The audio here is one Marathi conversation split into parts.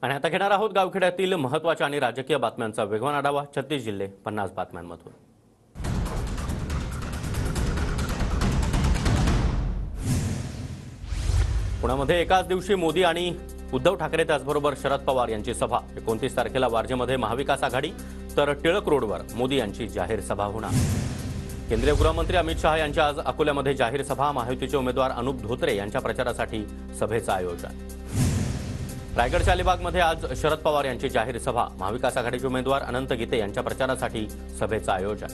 आणि आता घेणार आहोत गावखेड्यातील महत्त्वाच्या आणि राजकीय बातम्यांचा वेगवान आढावा. 36 जिल्हे 50 बातम्यांमधून. पुण्यामध्ये एकाच दिवशी मोदी आणि उद्धव ठाकरे त्याचबरोबर शरद पवार यांची सभा. 29 तारखेला वारजेमध्ये महाविकास आघाडी तर टिळक रोडवर मोदी यांची जाहीर सभा होणार. केंद्रीय गृहमंत्री अमित शहा यांच्या आज अकोल्यामध्ये जाहीर सभा. महायुतीचे उमेदवार अनुप धोत्रे यांच्या प्रचारासाठी सभेचं आयोजन. रायगडच्या अलिबागमध्ये आज शरद पवार यांची जाहीर सभा. महाविकास आघाडीचे उमेदवार अनंत गीते यांच्या प्रचारासाठी सभेचं आयोजन.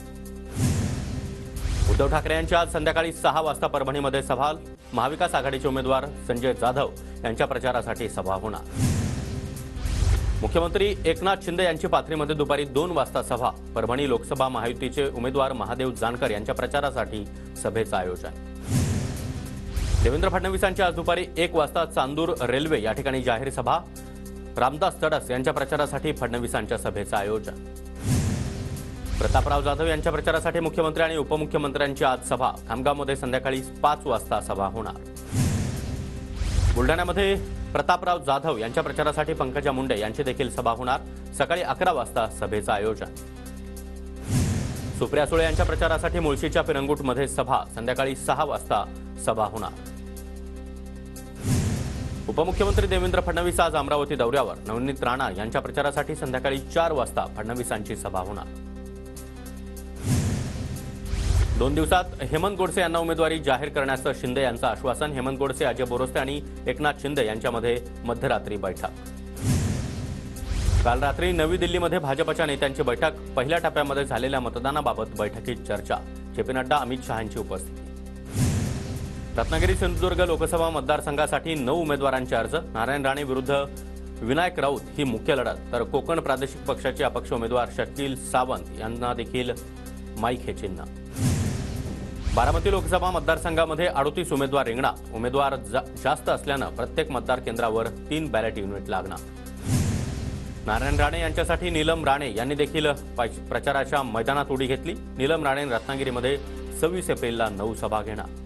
उद्धव ठाकरे यांची आज संध्याकाळी 6 वाजता परभणीमध्ये सभा. महाविकास आघाडीचे उमेदवार संजय जाधव यांच्या प्रचारासाठी सभा होणार. मुख्यमंत्री एकनाथ शिंदे यांची पाथरीमध्ये दुपारी 2 वाजता सभा. परभणी लोकसभा महायुतीचे उमेदवार महादेव जानकर यांच्या प्रचारासाठी सभेचं आयोजन. देवेंद्र फडणवीस यांची आज दुपारी 1 वाजता चांदूर रेल्वे या ठिकाणी जाहीर सभा. रामदास तडस यांच्या प्रचारासाठी फडणवीसांच्या सभेचं आयोजन. प्रतापराव जाधव यांच्या प्रचारासाठी मुख्यमंत्री आणि उपमुख्यमंत्र्यांची आज सभा. खामगावमध्ये संध्याकाळी 5 वाजता सभा होणार. बुलढाण्यामध्ये प्रतापराव जाधव यांच्या प्रचारासाठी पंकजा मुंडे यांची देखील सभा होणार. सकाळी 11 वाजता सभेचं आयोजन. सुप्रिया सुळे यांच्या प्रचारासाठी मुळशीच्या पिरंगुटमध्ये सभा. संध्याकाळी 6 वाजता सभा होणार. उपमुख्यमंत्री देवेंद्र फडणवीस आज अमरावती दौऱ्यावर. नवनीत राणा यांच्या प्रचारासाठी संध्याकाळी 4 वाजता फडणवीसांची सभा होणार. 2 दिवसात हेमंत गोडसे यांना उमेदवारी जाहीर करण्याचं शिंदे यांचं आश्वासन. हेमंत गोडसे, अजय बोरस्ते आणि एकनाथ शिंदे यांच्यामध्ये मध्यरात्री बैठक. काल रात्री नवी दिल्लीमध्ये भाजपच्या नेत्यांची बैठक. पहिल्या टप्प्यामध्ये झालेल्या मतदानाबाबत बैठकीत चर्चा. जे.पी. नड्डा, अमित शहांची उपस्थिती. रत्नागिरी सिंधुदुर्ग लोकसभा मतदारसंघासाठी 9 उमेदवारांचे अर्ज. नारायण राणे विरुद्ध विनायक राऊत ही मुख्य लढत. तर कोकण प्रादेशिक पक्षाचे अपक्ष उमेदवार शकील सावंत यांना देखील माईक हे चिन्ह. बारामती लोकसभा मतदारसंघामध्ये 38 उमेदवार रिंगणात. उमेदवार जास्त असल्यानं प्रत्येक मतदार केंद्रावर 3 बॅलेट युनिट लागणार. नारायण राणे यांच्यासाठी नीलम राणे यांनी देखील प्रचाराच्या मैदानात उडी घेतली. नीलम राणे रत्नागिरीमध्ये 26 एप्रिलला 9 सभा घेणार.